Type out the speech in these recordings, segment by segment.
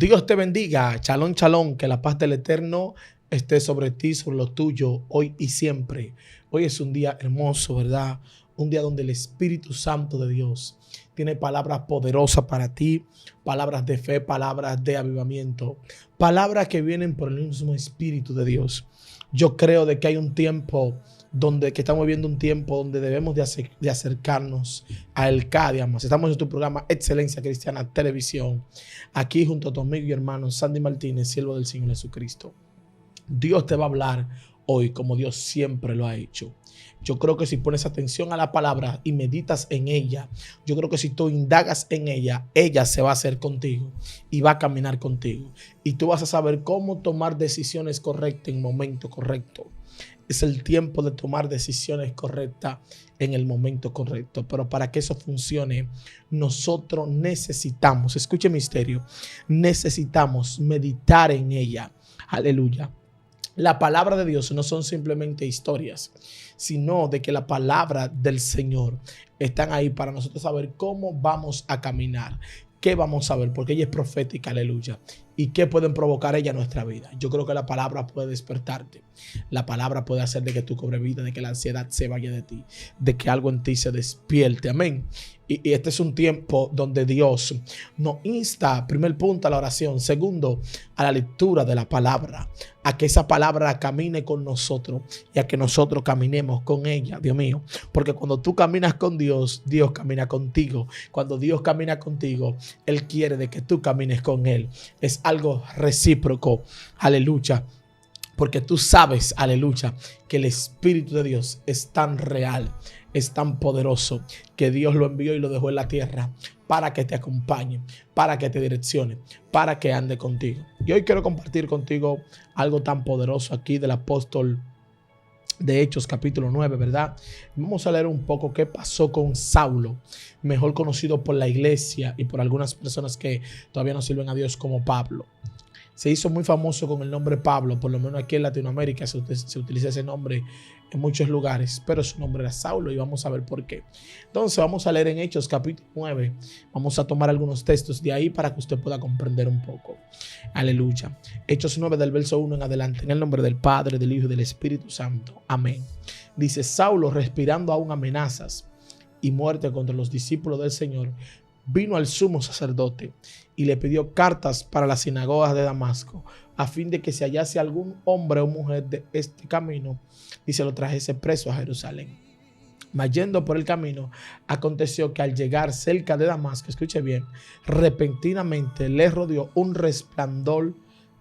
Dios te bendiga. Shalom, shalom. Que la paz del Eterno esté sobre ti, sobre lo tuyo, hoy y siempre. Hoy es un día hermoso, ¿verdad? Un día donde el Espíritu Santo de Dios tiene palabras poderosas para ti, palabras de fe, palabras de avivamiento, palabras que vienen por el mismo Espíritu de Dios. Yo creo de que hay un tiempo que estamos viviendo un tiempo donde debemos de acercarnos a Él cada día más. Estamos en tu programa Excelencia Cristiana Televisión, aquí junto a tu amigo y hermano Sandy Martínez, siervo del Señor Jesucristo. Dios te va a hablar hoy como Dios siempre lo ha hecho. Yo creo que si pones atención a la palabra y meditas en ella, yo creo que si tú indagas en ella, ella se va a hacer contigo y va a caminar contigo. Y tú vas a saber cómo tomar decisiones correctas en el momento correcto. Es el tiempo de tomar decisiones correctas en el momento correcto. Pero para que eso funcione, nosotros necesitamos, escuche misterio, necesitamos meditar en ella. Aleluya. La palabra de Dios no son simplemente historias, sino de que la palabra del Señor están ahí para nosotros saber cómo vamos a caminar, qué vamos a ver, porque ella es profética, aleluya, y qué pueden provocar ella en nuestra vida. Yo creo que la palabra puede despertarte, la palabra puede hacer de que tú cobres vida, de que la ansiedad se vaya de ti, de que algo en ti se despierte, amén. Y este es un tiempo donde Dios nos insta, primer punto, a la oración, segundo, a la lectura de la palabra, a que esa palabra camine con nosotros y a que nosotros caminemos con ella, Dios mío, porque cuando tú caminas con Dios, Dios camina contigo. Cuando Dios camina contigo, Él quiere de que tú camines con Él. Es algo recíproco, aleluya. Porque tú sabes, aleluya, que el Espíritu de Dios es tan real, es tan poderoso, que Dios lo envió y lo dejó en la tierra para que te acompañe, para que te direccione, para que ande contigo. Y hoy quiero compartir contigo algo tan poderoso aquí del apóstol de Hechos capítulo 9, ¿verdad? Vamos a leer un poco qué pasó con Saulo, mejor conocido por la iglesia y por algunas personas que todavía no sirven a Dios como Pablo. Se hizo muy famoso con el nombre Pablo, por lo menos aquí en Latinoamérica se utiliza ese nombre en muchos lugares, pero su nombre era Saulo y vamos a ver por qué. Entonces vamos a leer en Hechos capítulo 9, vamos a tomar algunos textos de ahí para que usted pueda comprender un poco. Aleluya. Hechos 9 del verso 1 en adelante, en el nombre del Padre, del Hijo y del Espíritu Santo. Amén. Dice: Saulo, respirando aún amenazas y muerte contra los discípulos del Señor, vino al sumo sacerdote y le pidió cartas para las sinagogas de Damasco, a fin de que si hallase algún hombre o mujer de este camino, y se lo trajese preso a Jerusalén. Mas yendo por el camino, aconteció que al llegar cerca de Damasco, escuche bien, repentinamente le rodeó un resplandor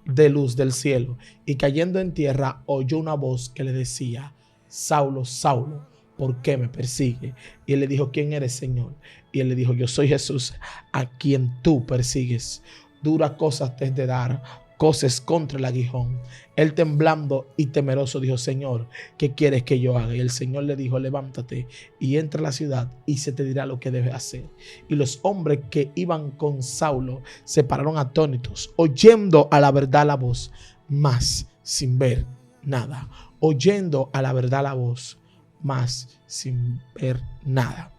de luz del cielo, y cayendo en tierra oyó una voz que le decía: Saulo, Saulo, ¿por qué me persigue? Y él le dijo: ¿quién eres, Señor? Y él le dijo: yo soy Jesús, a quien tú persigues. Duras cosas te he de dar, cosas contra el aguijón. Él, temblando y temeroso, dijo: Señor, ¿qué quieres que yo haga? Y el Señor le dijo: levántate y entra a la ciudad y se te dirá lo que debes hacer. Y los hombres que iban con Saulo se pararon atónitos, oyendo a la verdad la voz, mas sin ver nada. Oyendo a la verdad la voz, más sin ver nada.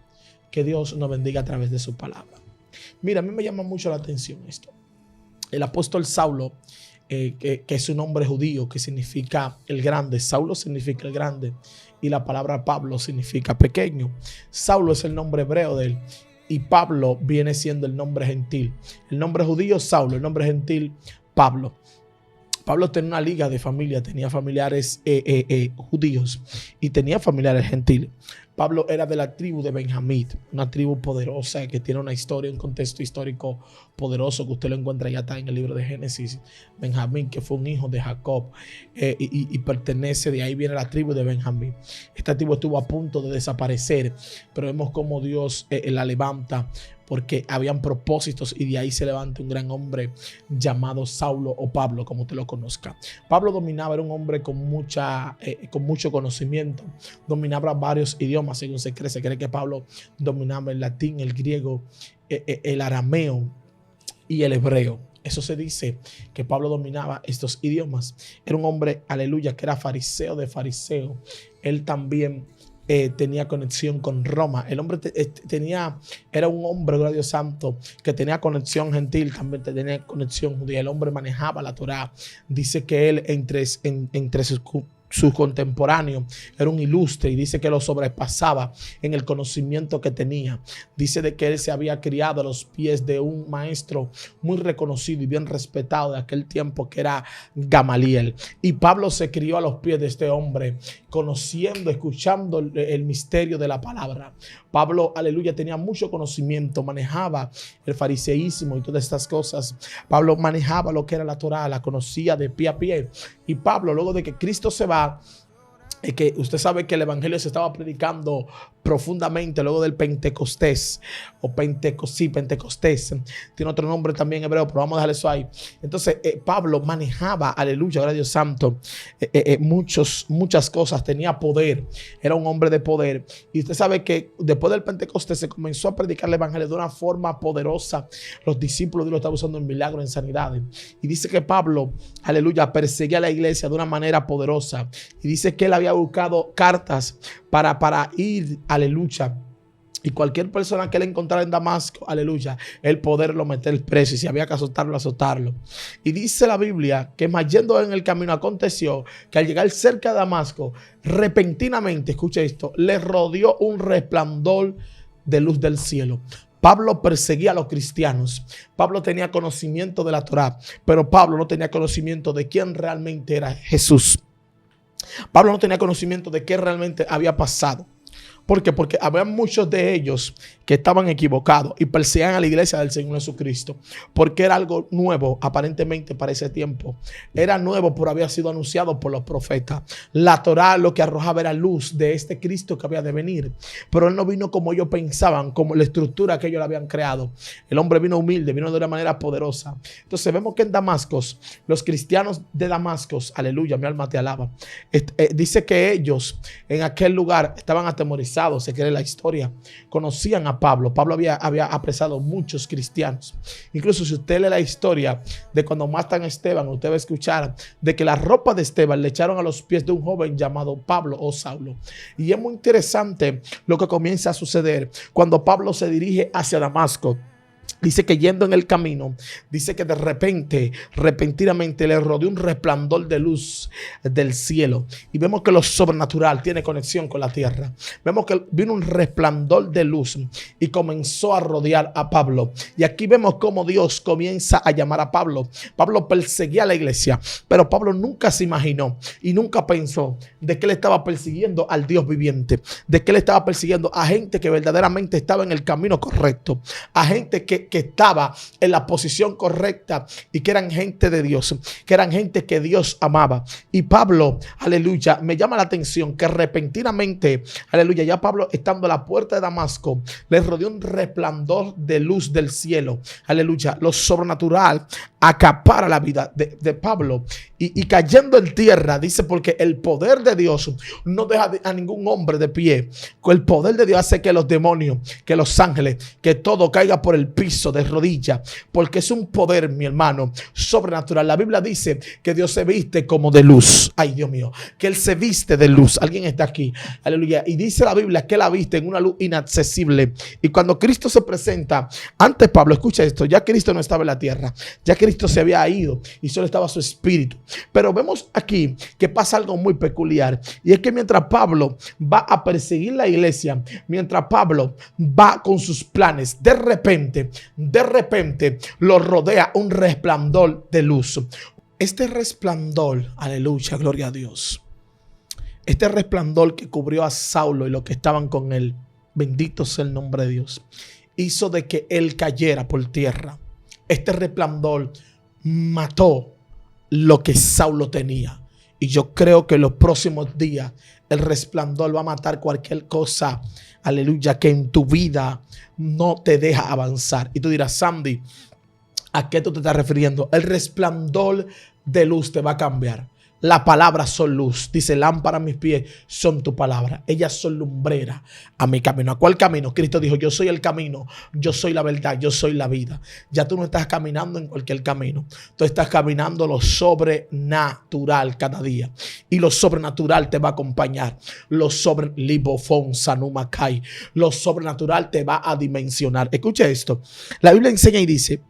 Que Dios nos bendiga a través de su palabra. Mira, a mí me llama mucho la atención esto. El apóstol Saulo, que es un nombre judío que significa el grande. Saulo significa el grande y la palabra Pablo significa pequeño. Saulo es el nombre hebreo de él y Pablo viene siendo el nombre gentil. El nombre judío, Saulo; el nombre gentil, Pablo. Pablo tenía una liga de familia, tenía familiares judíos y tenía familiares gentiles. Pablo era de la tribu de Benjamín, una tribu poderosa que tiene una historia, un contexto histórico poderoso que usted lo encuentra ya está en el libro de Génesis. Benjamín, que fue un hijo de Jacob y pertenece, de ahí viene la tribu de Benjamín. Esta tribu estuvo a punto de desaparecer, pero vemos cómo Dios la levanta, porque habían propósitos y de ahí se levanta un gran hombre llamado Saulo o Pablo, como usted lo conozca. Pablo dominaba, era un hombre con mucho conocimiento, dominaba varios idiomas, según se cree que Pablo dominaba el latín, el griego, el arameo y el hebreo. Eso se dice, que Pablo dominaba estos idiomas. Era un hombre, aleluya, que era fariseo de fariseo. Él también tenía conexión con Roma. El hombre era un hombre, gloria a Dios santo, que tenía conexión gentil, también tenía conexión judía. El hombre manejaba la Torá. Dice que él entre sus contemporáneos era un ilustre, y dice que lo sobrepasaba en el conocimiento que tenía. Dice de que él se había criado a los pies de un maestro muy reconocido y bien respetado de aquel tiempo, que era Gamaliel. Y Pablo se crió a los pies de este hombre, conociendo, escuchando el misterio de la palabra. Pablo, aleluya, tenía mucho conocimiento, manejaba el fariseísmo y todas estas cosas. Pablo manejaba lo que era la Torá, la conocía de pie a pie. Y Pablo, luego de que Cristo se va, que usted sabe que el evangelio se estaba predicando profundamente luego del Pentecostés, o Pentecostés, tiene otro nombre también hebreo, pero vamos a dejar eso ahí. Entonces Pablo manejaba, aleluya, gracias a Dios santo, muchas cosas, tenía poder, era un hombre de poder. Y usted sabe que después del Pentecostés se comenzó a predicar el evangelio de una forma poderosa. Los discípulos de Dios lo estaban usando en milagros, en sanidades. Y dice que Pablo, aleluya, perseguía a la iglesia de una manera poderosa. Y dice que él había buscado cartas para ir, aleluya, y cualquier persona que él encontrara en Damasco, aleluya, el poderlo meter preso, y si había que azotarlo, azotarlo. Y dice la Biblia que más yendo en el camino, aconteció que al llegar cerca de Damasco, repentinamente, escucha esto, le rodeó un resplandor de luz del cielo. Pablo perseguía a los cristianos. Pablo tenía conocimiento de la Torá, pero Pablo no tenía conocimiento de quién realmente era Jesús. Pablo no tenía conocimiento de qué realmente había pasado. ¿Por qué? Porque había muchos de ellos que estaban equivocados y perseguían a la iglesia del Señor Jesucristo, porque era algo nuevo aparentemente para ese tiempo. Era nuevo, pero había sido anunciado por los profetas. La Torá lo que arrojaba era luz de este Cristo que había de venir, pero él no vino como ellos pensaban, como la estructura que ellos le habían creado. El hombre vino humilde, vino de una manera poderosa. Entonces vemos que en Damasco, los cristianos de Damasco, aleluya, mi alma te alaba, dice que ellos en aquel lugar estaban atemorizados. Se cree la historia, conocían a Pablo. Pablo había apresado muchos cristianos. Incluso si usted lee la historia de cuando matan a Esteban, usted va a escuchar de que la ropa de Esteban le echaron a los pies de un joven llamado Pablo o Saulo. Y es muy interesante lo que comienza a suceder cuando Pablo se dirige hacia Damasco. Dice que yendo en el camino, dice que de repente, repentinamente le rodeó un resplandor de luz del cielo. Y vemos que lo sobrenatural tiene conexión con la tierra. Vemos que vino un resplandor de luz y comenzó a rodear a Pablo. Y aquí vemos cómo Dios comienza a llamar a Pablo. Pablo perseguía a la iglesia, pero Pablo nunca se imaginó y nunca pensó de que él estaba persiguiendo al Dios viviente, de que él estaba persiguiendo a gente que verdaderamente estaba en el camino correcto, a gente que estaba en la posición correcta y que eran gente de Dios, que eran gente que Dios amaba. Y Pablo, aleluya, me llama la atención que repentinamente, aleluya, ya Pablo estando a la puerta de Damasco, le rodeó un resplandor de luz del cielo. Aleluya, lo sobrenatural acapara la vida de Pablo y cayendo en tierra, dice, porque el poder de Dios no deja a ningún hombre de pie. El poder de Dios hace que los demonios, que los ángeles, que todo caiga por el piso de rodillas, porque es un poder, mi hermano, sobrenatural. La Biblia dice que Dios se viste como de luz. Ay, Dios mío, que Él se viste de luz. Alguien está aquí, aleluya. Y dice la Biblia que la viste en una luz inaccesible. Y cuando Cristo se presenta ante Pablo, escucha esto, ya Cristo no estaba en la tierra, ya Cristo se había ido y solo estaba su espíritu. Pero vemos aquí que pasa algo muy peculiar, y es que mientras Pablo va a perseguir la iglesia, mientras Pablo va con sus planes, de repente lo rodea un resplandor de luz. Este resplandor, aleluya, gloria a Dios, este resplandor que cubrió a Saulo y los que estaban con él, bendito sea el nombre de Dios, hizo de que él cayera por tierra. Este resplandor mató lo que Saulo tenía. Y yo creo que en los próximos días el resplandor va a matar cualquier cosa, aleluya, que en tu vida no te deja avanzar. Y tú dirás, Sandy, ¿a qué tú te estás refiriendo? El resplandor de luz te va a cambiar. La palabra son luz. Dice, lámpara a mis pies son tu palabra. Ellas son lumbrera a mi camino. ¿A cuál camino? Cristo dijo, yo soy el camino, yo soy la verdad, yo soy la vida. Ya tú no estás caminando en cualquier camino. Tú estás caminando lo sobrenatural cada día. Y lo sobrenatural te va a acompañar. Lo sobrenatural te va a dimensionar. Escucha esto. La Biblia enseña y dice,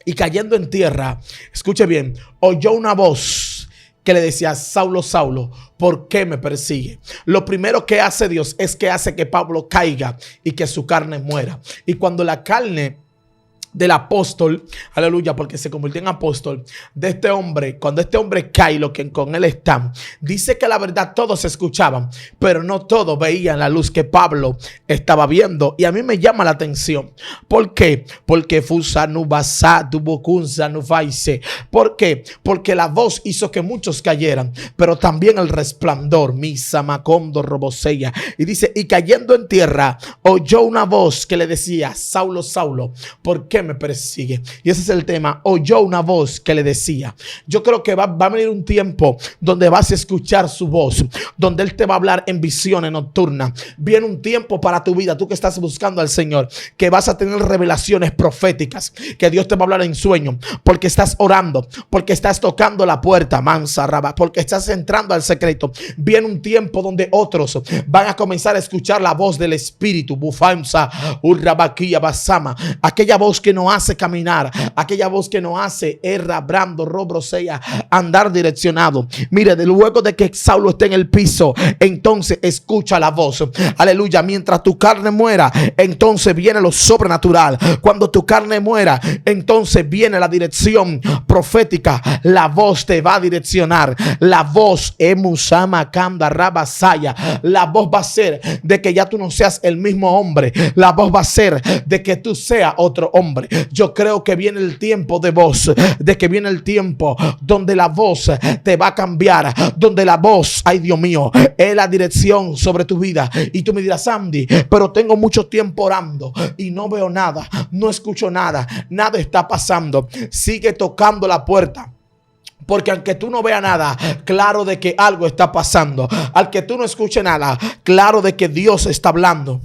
y cayendo en tierra, escuche bien, oyó una voz que le decía, Saulo, Saulo, ¿por qué me persigue? Lo primero que hace Dios es que hace que Pablo caiga y que su carne muera. Y cuando la carne del apóstol, aleluya, porque se convirtió en apóstol de este hombre, cuando este hombre cae, lo que con él están, dice que la verdad todos escuchaban, pero no todos veían la luz que Pablo estaba viendo. Y a mí me llama la atención. ¿Por qué? Porque ¿por qué? Porque la voz hizo que muchos cayeran, pero también el resplandor, misa macondo roboseya. Y dice, y cayendo en tierra, oyó una voz que le decía, Saulo, Saulo, ¿por qué me persigue? Y ese es el tema. Oyó una voz que le decía. Yo creo que va a venir un tiempo donde vas a escuchar su voz, donde Él te va a hablar en visiones nocturnas. Viene un tiempo para tu vida, tú que estás buscando al Señor, que vas a tener revelaciones proféticas, que Dios te va a hablar en sueño, porque estás orando, porque estás tocando la puerta, mansa raba, porque estás entrando al secreto. Viene un tiempo donde otros van a comenzar a escuchar la voz del Espíritu, bufanza, urrabaquía, basama, aquella voz que nos hace caminar, aquella voz que nos hace brando, robrosea, andar direccionado. Mire, de luego de que Saulo esté en el piso, entonces escucha la voz, aleluya. Mientras tu carne muera, entonces viene lo sobrenatural. Cuando tu carne muera, entonces viene la dirección profética. La voz te va a direccionar. La voz emusama kanda rabasaya. La voz va a ser de que ya tú no seas el mismo hombre. La voz va a ser de que tú seas otro hombre. Yo creo que viene el tiempo de voz, de que viene el tiempo donde la voz te va a cambiar, donde la voz, ay Dios mío, es la dirección sobre tu vida. Y tú me dirás, Sandy, pero tengo mucho tiempo orando y no veo nada, no escucho nada, nada está pasando. Sigue tocando la puerta. Porque aunque tú no veas nada, claro de que algo está pasando. Al que tú no escuches nada, claro de que Dios está hablando.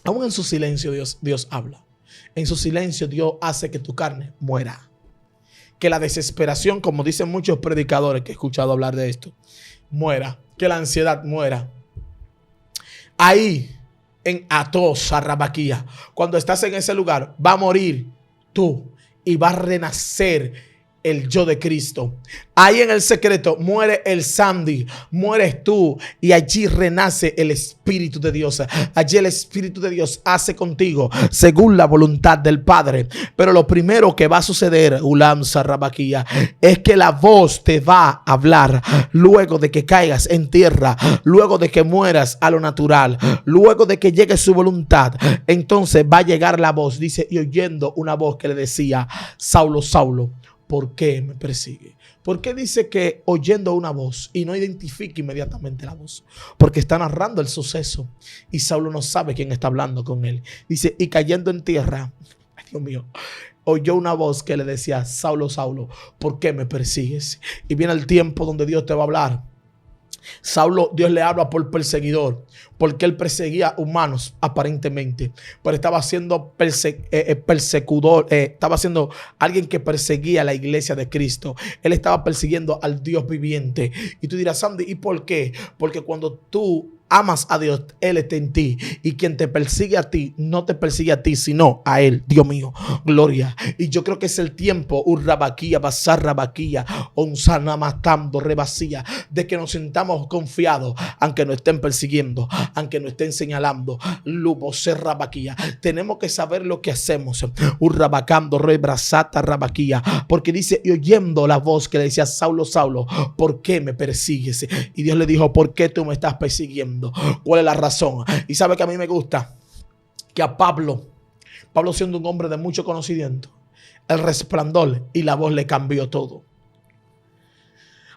Aún en su silencio Dios habla. En su silencio Dios hace que tu carne muera. Que la desesperación, como dicen muchos predicadores que he escuchado hablar de esto, muera. Que la ansiedad muera. Ahí, en Atos, Arrabaquía, cuando estás en ese lugar, va a morir tú y va a renacer el yo de Cristo. Ahí en el secreto muere el Sandy, mueres tú y allí renace el Espíritu de Dios. Allí el Espíritu de Dios hace contigo según la voluntad del Padre. Pero lo primero que va a suceder, Ulam Sarrabaquía, es que la voz te va a hablar luego de que caigas en tierra, luego de que mueras a lo natural, luego de que llegue su voluntad. Entonces va a llegar la voz, dice, y oyendo una voz que le decía, Saulo, Saulo, ¿por qué me persigue? ¿Por qué dice que oyendo una voz y no identifica inmediatamente la voz? Porque está narrando el suceso y Saulo no sabe quién está hablando con él. Dice, y cayendo en tierra, ay Dios mío, oyó una voz que le decía, Saulo, Saulo, ¿por qué me persigues? Y viene el tiempo donde Dios te va a hablar. Saulo, Dios le habla por perseguidor, porque él perseguía humanos aparentemente, pero estaba siendo perseguidor, estaba siendo alguien que perseguía a la iglesia de Cristo. Él estaba persiguiendo al Dios viviente. Y tú dirás, Sandy, ¿y por qué? Porque cuando tú amas a Dios, Él está en ti. Y quien te persigue a ti, no te persigue a ti, sino a Él. Dios mío, gloria. Y yo creo que es el tiempo, urrabaquía, basarrabaquía, onzanamatando, rebasía, de que nos sintamos confiados, aunque nos estén persiguiendo, aunque nos estén señalando. Lubo, serrabaquía. Tenemos que saber lo que hacemos. Urrabacando, rebrazata, rabaquía. Porque dice, y oyendo la voz que le decía, Saulo, Saulo, ¿por qué me persigues? Y Dios le dijo, ¿por qué tú me estás persiguiendo? ¿Cuál es la razón? Y sabe que a mí me gusta que a Pablo siendo un hombre de mucho conocimiento, el resplandor y la voz le cambió todo.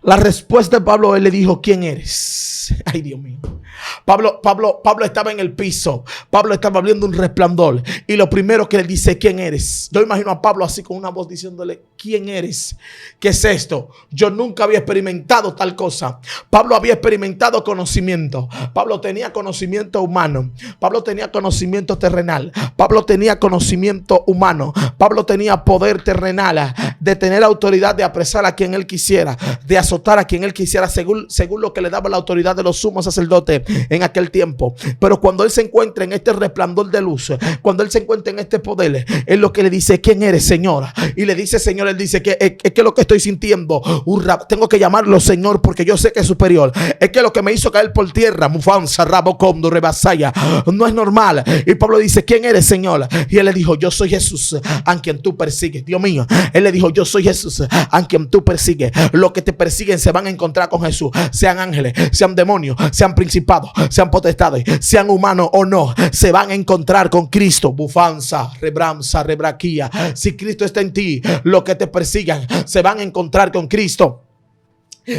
La respuesta de Pablo, él le dijo, ¿quién eres? Ay, Dios mío. Pablo estaba en el piso. Pablo estaba viendo un resplandor y lo primero que le dice, ¿quién eres? Yo imagino a Pablo así con una voz diciéndole, ¿quién eres? ¿Qué es esto? Yo nunca había experimentado tal cosa. Pablo había experimentado conocimiento. Pablo tenía conocimiento humano. Pablo tenía conocimiento terrenal. Pablo tenía conocimiento humano. Pablo tenía poder terrenal de tener autoridad de apresar a quien él quisiera, de azotar a quien él quisiera, según lo que le daba la autoridad de los sumos sacerdotes en aquel tiempo. Pero cuando él se encuentra en este resplandor de luz, cuando él se encuentra en este poder, él lo que le dice, ¿quién eres, Señor? Y le dice, Señor, él dice que es que lo que estoy sintiendo, tengo que llamarlo Señor porque yo sé que es superior. Es que lo que me hizo caer por tierra, Mufanza, Rabocondo, Rebasaya, no es normal. Y Pablo dice, ¿quién eres, Señor? Y él le dijo, yo soy Jesús a quien tú persigues. Dios mío, él le dijo, yo soy Jesús a quien tú persigues. Los que te persiguen se van a encontrar con Jesús, sean ángeles, sean demonios, sean principados, sean potestades, sean humanos o no, se van a encontrar con Cristo. Bufanza, rebranza, rebraquía. Si Cristo está en ti, los que te persigan se van a encontrar con Cristo.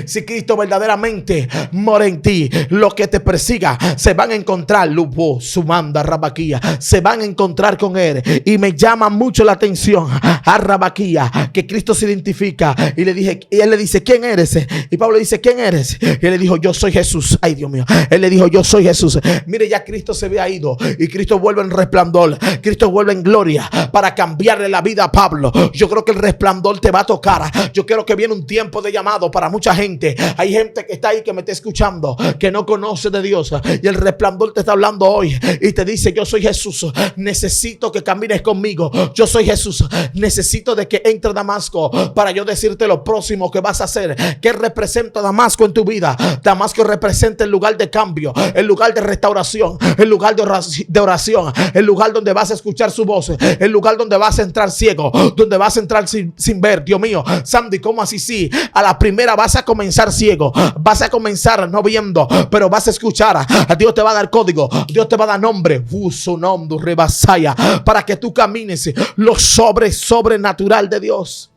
Si Cristo verdaderamente mora en ti, los que te persiga se van a encontrar, Lupo, Sumanda, Rabaquía, se van a encontrar con él. Y me llama mucho la atención a Rabaquía, que Cristo se identifica y él le dice, ¿quién eres? Y Pablo dice, ¿quién eres? Y él le dijo, yo soy Jesús. Ay, Dios mío. Él le dijo, yo soy Jesús. Mire, ya Cristo se había ido y Cristo vuelve en resplandor. Cristo vuelve en gloria para cambiarle la vida a Pablo. Yo creo que el resplandor te va a tocar. Yo creo que viene un tiempo de llamado para mucha gente. Hay gente que está ahí que me está escuchando, que no conoce de Dios, y el resplandor te está hablando hoy y te dice, yo soy Jesús, necesito que camines conmigo. Yo soy Jesús, necesito de que entre a Damasco para yo decirte lo próximo que vas a hacer. ¿Qué representa Damasco en tu vida? Damasco representa el lugar de cambio, el lugar de restauración, el lugar de oración, el lugar donde vas a escuchar su voz, el lugar donde vas a entrar ciego, donde vas a entrar sin ver. Dios mío, Sandy, ¿cómo así? Sí, a la primera vas a comenzar ciego, vas a comenzar no viendo, pero vas a escuchar. A Dios te va a dar código, Dios te va a dar nombre, su nombre, rebasaya, para que tú camines lo sobrenatural de Dios.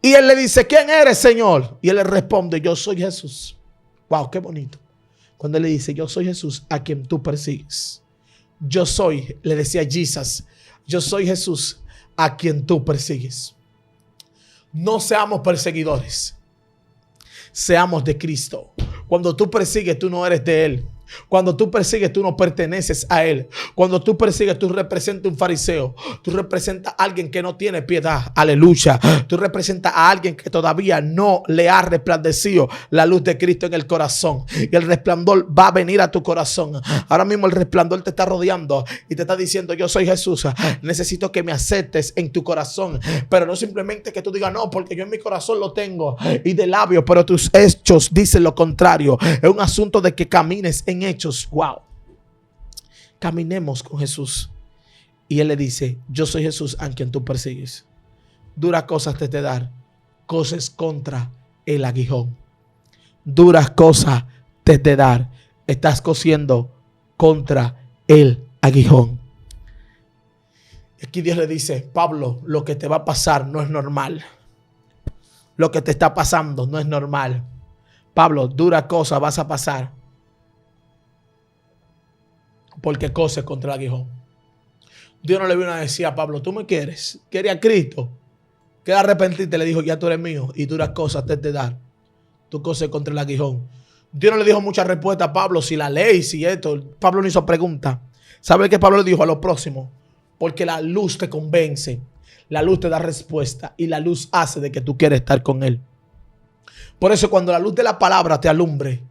Y él le dice, ¿quién eres, Señor? Y él le responde, yo soy Jesús. Wow, qué bonito. Cuando él le dice, yo soy Jesús a quien tú persigues. Yo soy, le decía Jesús, yo soy Jesús a quien tú persigues. No seamos perseguidores, seamos de Cristo. Cuando tú persigues, tú no eres de Él. Cuando tú persigues, tú no perteneces a Él. Cuando tú persigues, tú representas un fariseo. Tú representas a alguien que no tiene piedad. Aleluya. Tú representas a alguien que todavía no le ha resplandecido la luz de Cristo en el corazón. Y el resplandor va a venir a tu corazón. Ahora mismo el resplandor te está rodeando y te está diciendo, yo soy Jesús. Necesito que me aceptes en tu corazón. Pero no simplemente que tú digas, no, porque yo en mi corazón lo tengo y de labios, pero tus hechos dicen lo contrario. Es un asunto de que camines en hechos. Wow. Caminemos con Jesús. Y él le dice, yo soy Jesús a quien tú persigues. Duras cosas te de dar, cosas contra el aguijón. Duras cosas te de dar, estás cosiendo contra el aguijón. Aquí Dios le dice, Pablo, lo que te va a pasar no es normal. Lo que te está pasando no es normal. Pablo, duras cosas vas a pasar porque cose contra el aguijón. Dios no le vino a decir a Pablo, tú me quieres, quería a Cristo, queda arrepentirte, le dijo, ya tú eres mío y duras cosas te de dar, tú coses contra el aguijón. Dios no le dijo muchas respuestas a Pablo, si la ley, si esto. Pablo no hizo pregunta. ¿Sabe qué Pablo le dijo? A lo próximo, porque la luz te convence, la luz te da respuesta y la luz hace de que tú quieres estar con Él. Por eso cuando la luz de la palabra te alumbre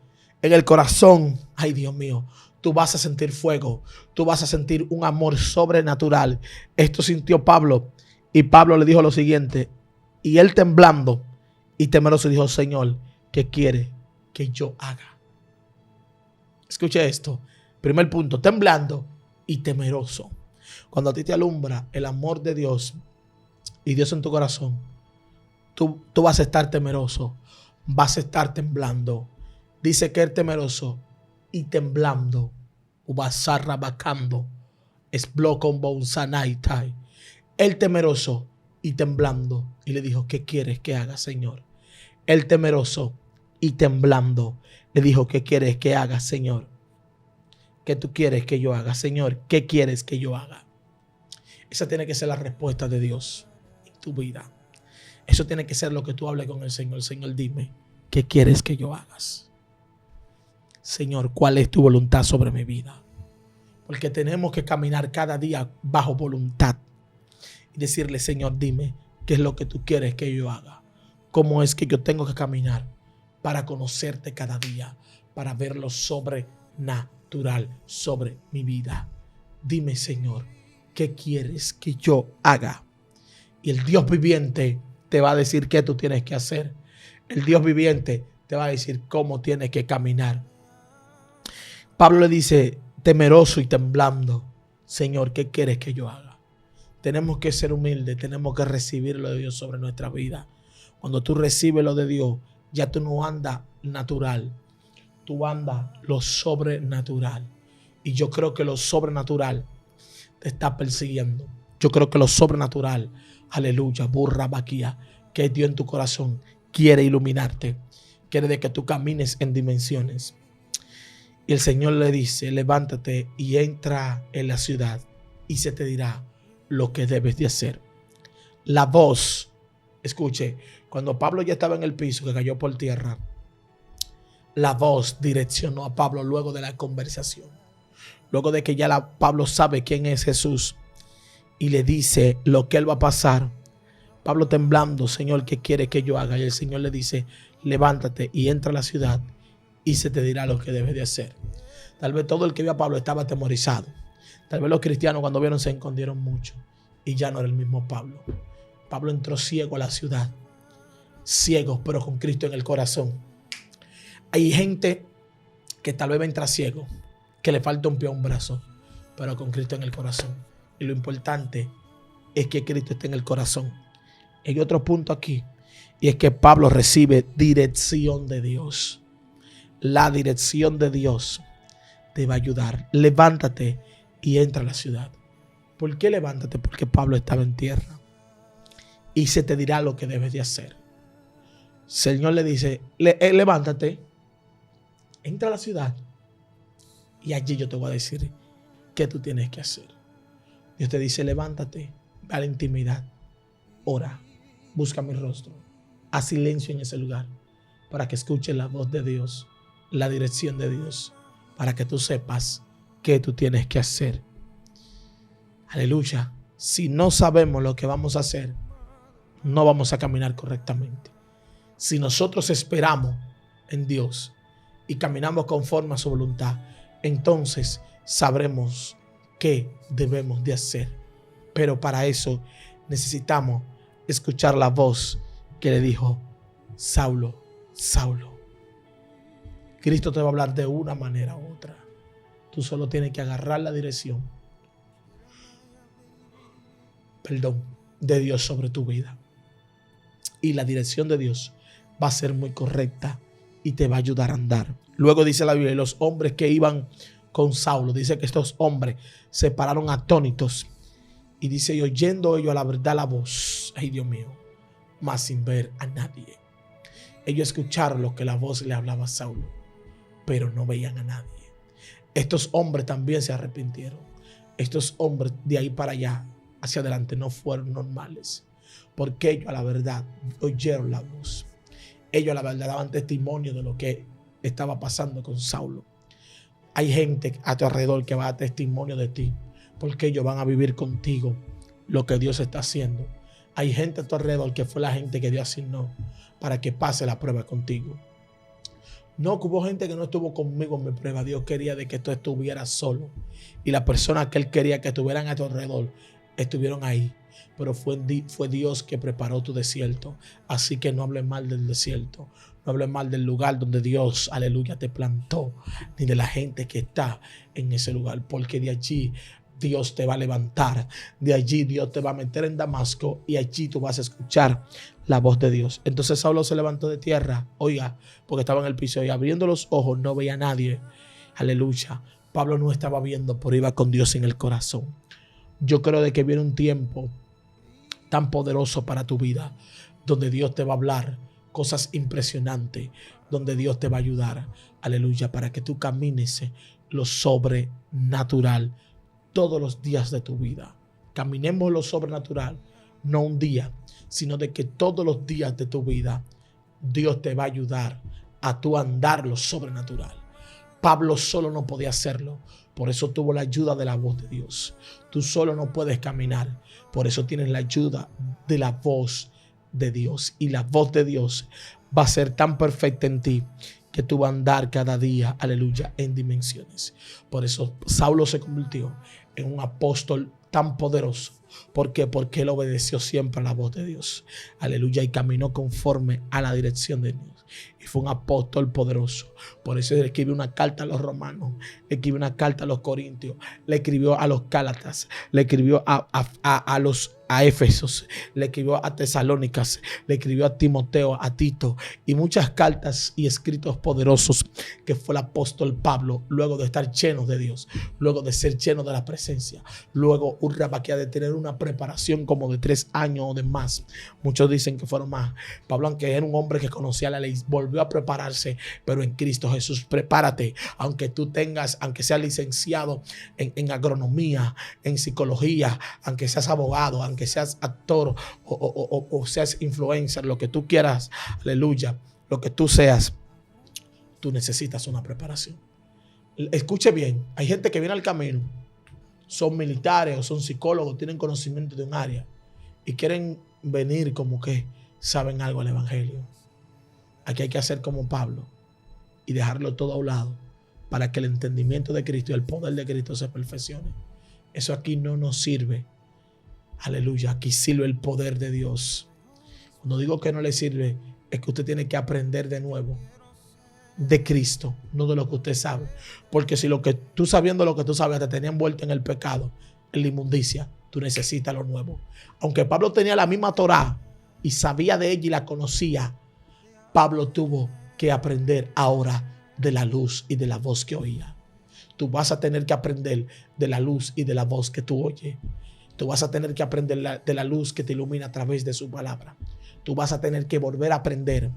en el corazón, ay Dios mío, tú vas a sentir fuego, tú vas a sentir un amor sobrenatural. Esto sintió Pablo y Pablo le dijo lo siguiente, y él temblando y temeroso dijo, Señor, ¿qué quiere que yo haga? Escuche esto, primer punto, temblando y temeroso. Cuando a ti te alumbra el amor de Dios y Dios en tu corazón, tú vas a estar temeroso, vas a estar temblando. Dice que el temeroso y temblando, el temeroso y temblando, y le dijo, ¿qué quieres que haga, Señor? El temeroso y temblando le dijo, ¿qué quieres que haga, Señor? ¿qué tú quieres que yo haga? Señor, ¿qué quieres que yo haga? Esa tiene que ser la respuesta de Dios en tu vida. Eso tiene que ser lo que tú hables con el Señor. Señor, dime, ¿qué quieres que yo hagas? Señor, ¿cuál es tu voluntad sobre mi vida? Porque tenemos que caminar cada día bajo voluntad y decirle, Señor, dime, ¿qué es lo que tú quieres que yo haga? ¿Cómo es que yo tengo que caminar para conocerte cada día, para ver lo sobrenatural sobre mi vida? Dime, Señor, ¿qué quieres que yo haga? Y el Dios viviente te va a decir qué tú tienes que hacer. El Dios viviente te va a decir cómo tienes que caminar. Pablo le dice, temeroso y temblando, Señor, ¿qué quieres que yo haga? Tenemos que ser humildes, tenemos que recibir lo de Dios sobre nuestra vida. Cuando tú recibes lo de Dios, ya tú no andas natural, tú andas lo sobrenatural. Y yo creo que lo sobrenatural te está persiguiendo. Yo creo que lo sobrenatural, aleluya, burra vaquía, que es Dios en tu corazón, quiere iluminarte, quiere de que tú camines en dimensiones. Y el Señor le dice, levántate y entra en la ciudad y se te dirá lo que debes de hacer. La voz, escuche, cuando Pablo ya estaba en el piso, que cayó por tierra, la voz direccionó a Pablo luego de la conversación. Luego de que ya Pablo sabe quién es Jesús y le dice lo que él va a pasar. Pablo temblando, Señor, ¿qué quiere que yo haga? Y el Señor le dice, levántate y entra a la ciudad y se te dirá lo que debes de hacer. Tal vez todo el que vio a Pablo estaba atemorizado. Tal vez los cristianos cuando vieron se escondieron mucho y ya no era el mismo Pablo. Pablo entró ciego a la ciudad, ciego pero con Cristo en el corazón. Hay gente que tal vez entra ciego, que le falta un pie o un brazo, pero con Cristo en el corazón. Y lo importante es que Cristo esté en el corazón. Hay otro punto aquí, y es que Pablo recibe dirección de Dios. La dirección de Dios te va a ayudar. Levántate y entra a la ciudad. ¿Por qué levántate? Porque Pablo estaba en tierra. Y se te dirá lo que debes de hacer. El Señor le dice, levántate, entra a la ciudad. Y allí yo te voy a decir qué tú tienes que hacer. Dios te dice, levántate, ve a la intimidad, ora, busca mi rostro, haz silencio en ese lugar para que escuches la voz de Dios, la dirección de Dios, para que tú sepas qué tú tienes que hacer. Aleluya. Si no sabemos lo que vamos a hacer, no vamos a caminar correctamente. Si nosotros esperamos en Dios y caminamos conforme a su voluntad, entonces sabremos qué debemos de hacer. Pero para eso necesitamos escuchar la voz que le dijo, Saulo, Saulo. Cristo te va a hablar de una manera u otra. Tú solo tienes que agarrar la dirección, de Dios sobre tu vida. Y la dirección de Dios va a ser muy correcta y te va a ayudar a andar. Luego dice la Biblia, los hombres que iban con Saulo, dice que estos hombres se pararon atónitos. Y dice, y oyendo ellos a la verdad la voz, ay Dios mío, mas sin ver a nadie. Ellos escucharon lo que la voz le hablaba a Saulo, pero no veían a nadie. Estos hombres también se arrepintieron. Estos hombres de ahí para allá, hacia adelante, no fueron normales. Porque ellos a la verdad oyeron la voz. Ellos a la verdad daban testimonio de lo que estaba pasando con Saulo. Hay gente a tu alrededor que va a dar testimonio de ti, porque ellos van a vivir contigo lo que Dios está haciendo. Hay gente a tu alrededor que fue la gente que Dios asignó para que pase la prueba contigo. No, que hubo gente que no estuvo conmigo en mi prueba. Dios quería de que tú estuvieras solo. Y las personas que Él quería que estuvieran a tu alrededor estuvieron ahí. Pero fue Dios que preparó tu desierto. Así que no hables mal del desierto. No hables mal del lugar donde Dios, aleluya, te plantó. Ni de la gente que está en ese lugar. Porque de allí Dios te va a levantar. De allí Dios te va a meter en Damasco. Y allí tú vas a escuchar la voz de Dios. Entonces Saulo se levantó de tierra. Oiga, porque estaba en el piso. Y abriendo los ojos no veía a nadie. Aleluya. Pablo no estaba viendo, pero iba con Dios en el corazón. Yo creo de que viene un tiempo tan poderoso para tu vida, donde Dios te va a hablar cosas impresionantes, donde Dios te va a ayudar, aleluya, para que tú camines lo sobrenatural todos los días de tu vida. Caminemos lo sobrenatural, no un día, sino de que todos los días de tu vida Dios te va a ayudar a tu andar lo sobrenatural. Pablo solo no podía hacerlo, por eso tuvo la ayuda de la voz de Dios. Tú solo no puedes caminar, por eso tienes la ayuda de la voz de Dios. Y la voz de Dios va a ser tan perfecta en ti que tú vas a andar cada día, aleluya, en dimensiones. Por eso Saulo se convirtió en un apóstol tan poderoso. ¿Por qué? Porque él obedeció siempre a la voz de Dios. Aleluya. Y caminó conforme a la dirección de Dios. Y fue un apóstol poderoso. Por eso él escribió una carta a los romanos, le escribió una carta a los corintios, le escribió a los gálatas, le escribió a Éfesos, le escribió a Tesalónicas, le escribió a Timoteo, a Tito y muchas cartas y escritos poderosos que fue el apóstol Pablo luego de estar lleno de Dios, luego de ser lleno de la presencia, luego de tener una preparación como de 3 años o de más. Muchos dicen que fueron más. Pablo, aunque era un hombre que conocía la ley, volvió a prepararse, pero en Cristo Jesús. Prepárate, aunque tú tengas, aunque seas licenciado en agronomía, en psicología, aunque seas abogado, aunque seas actor o seas influencer, lo que tú quieras, aleluya, lo que tú seas, tú necesitas una preparación. Escuche bien, hay gente que viene al camino, son militares o son psicólogos, tienen conocimiento de un área y quieren venir como que saben algo del evangelio. Aquí hay que hacer como Pablo y dejarlo todo a un lado para que el entendimiento de Cristo y el poder de Cristo se perfeccione. Eso aquí no nos sirve. Aleluya, aquí sirve el poder de Dios. Cuando digo que no le sirve, es que usted tiene que aprender de nuevo de Cristo, no de lo que usted sabe. Porque si lo que tú sabiendo lo que tú sabes te tenía envuelto en el pecado, en la inmundicia, tú necesitas lo nuevo. Aunque Pablo tenía la misma Torá y sabía de ella y la conocía, Pablo tuvo que aprender ahora de la luz y de la voz que oía. Tú vas a tener que aprender de la luz y de la voz que tú oyes. Tú vas a tener que aprender de la luz que te ilumina a través de su palabra. Tú vas a tener que volver a aprender,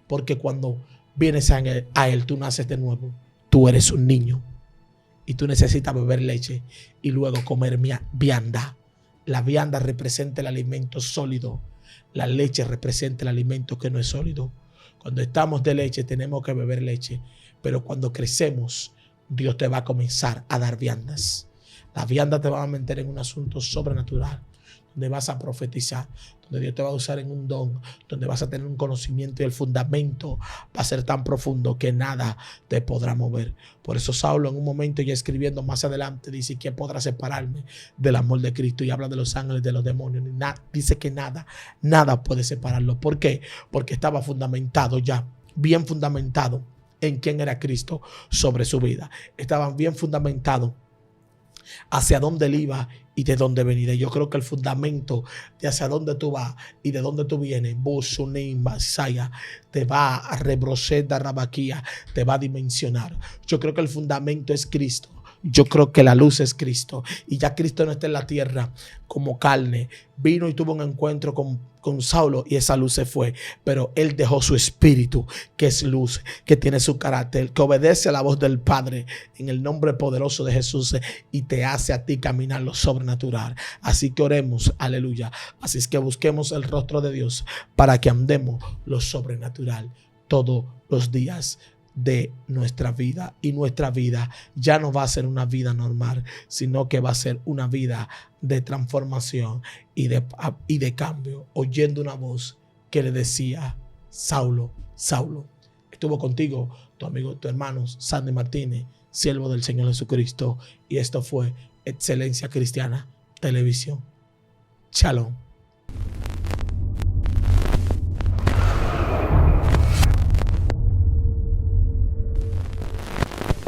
porque cuando vienes a él, tú naces de nuevo. Tú eres un niño y tú necesitas beber leche y luego comer vianda. La vianda representa el alimento sólido. La leche representa el alimento que no es sólido. Cuando estamos de leche tenemos que beber leche, pero cuando crecemos, Dios te va a comenzar a dar viandas. Las viandas te van a meter en un asunto sobrenatural, donde vas a profetizar, donde Dios te va a usar en un don, donde vas a tener un conocimiento y el fundamento va a ser tan profundo que nada te podrá mover. Por eso Saulo en un momento, ya escribiendo más adelante, dice: ¿quién podrá separarme del amor de Cristo? Y habla de los ángeles, de los demonios. Dice que nada puede separarlo. ¿Por qué? Porque estaba fundamentado ya, bien fundamentado en quién era Cristo sobre su vida. Estaban bien fundamentados hacia dónde él iba y de dónde venía. Yo creo que el fundamento de hacia dónde tú vas y de dónde tú vienes, te va a rebrocer de rabaquía, te va a dimensionar. Yo creo que el fundamento es Cristo. Yo creo que la luz es Cristo. Y ya Cristo no está en la tierra como carne. Vino y tuvo un encuentro con Saulo y esa luz se fue. Pero él dejó su espíritu, que es luz, que tiene su carácter, que obedece a la voz del Padre en el nombre poderoso de Jesús y te hace a ti caminar lo sobrenatural. Así que oremos, aleluya. Así es que busquemos el rostro de Dios para que andemos lo sobrenatural todos los días de nuestra vida. Y nuestra vida ya no va a ser una vida normal, sino que va a ser una vida de transformación y de cambio, oyendo una voz que le decía: Saulo, Saulo. Estuvo contigo tu amigo, tu hermano Sandy Martínez, siervo del Señor Jesucristo, y esto fue Excelencia Cristiana Televisión. Shalom.